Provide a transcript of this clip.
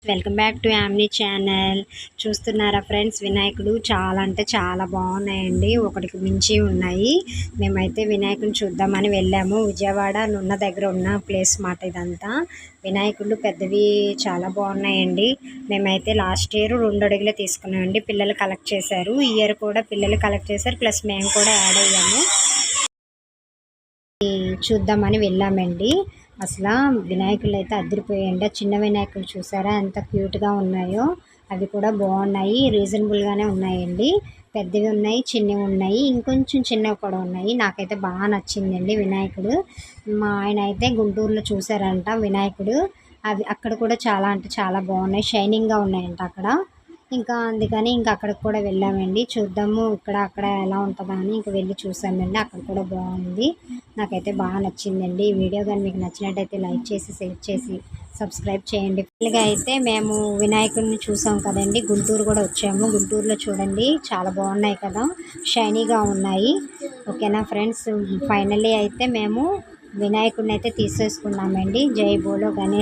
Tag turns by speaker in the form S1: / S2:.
S1: Welcome back to Yamni channel. చూస్తున్నారా friends, వినాయకుడు చాలా అంటే చాలా బాగున్నాయండి. ఒకటికి మించి ఉన్నాయి. మేమైతే వినాయకుడిని చూద్దామని వెళ్ళాము. విజయవాడ నున్న దగ్గర ఉన్న ప్లేస్ మాట ఇదంతా. వినాయకుడు పెద్దవి చాలా బాగున్నాయండి. మేమైతే లాస్ట్ ఇయర్ 2 అడుగులే తీసుకున్నామండి. పిల్లలు కలెక్ట్ చేశారు. ఈ ఇయర్ కూడా పిల్లలు కలెక్ట్ చేశారు, ప్లస్ మేము కూడా యాడ్ అయ్యాము. చూద్దామని వెళ్ళామండి. అసలు వినాయకులు అయితే అదిరిపోయాయండి. చిన్న వినాయకులు చూసారా ఎంత క్యూట్గా ఉన్నాయో. అవి కూడా బాగున్నాయి, రీజనబుల్గానే ఉన్నాయండి. పెద్దవి ఉన్నాయి, చిన్నవి ఉన్నాయి, ఇంకొంచెం చిన్నవి కూడా ఉన్నాయి. నాకైతే బాగా నచ్చిందండి వినాయకుడు. మా ఆయన అయితే గుంటూరులో చూసారంట వినాయకుడు. అవి అక్కడ కూడా చాలా అంటే చాలా బాగున్నాయి, షైనింగ్గా ఉన్నాయంట అక్కడ. ఇంకా అందుకని ఇంకా అక్కడికి కూడా వెళ్ళామండి. చూద్దాము ఇక్కడ అక్కడ ఎలా ఉంటుందా అని ఇంకా వెళ్ళి చూసామండి. అక్కడ కూడా బాగుంది. నాకైతే బాగా నచ్చిందండి. ఈ వీడియో కానీ మీకు నచ్చినట్టయితే లైక్ చేసి, షేర్ చేసి, సబ్స్క్రైబ్ చేయండి. ఇలాగ అయితే మేము వినాయకుడిని చూసాం కదండి, గుంటూరు కూడా వచ్చాము. గుంటూరులో చూడండి చాలా బాగున్నాయి కదా, షైనీగా ఉన్నాయి. ఓకేనా ఫ్రెండ్స్, ఫైనల్లీ అయితే మేము వినాయకుడిని అయితే తీసేసుకున్నామండి. జై బోలో గణేష్.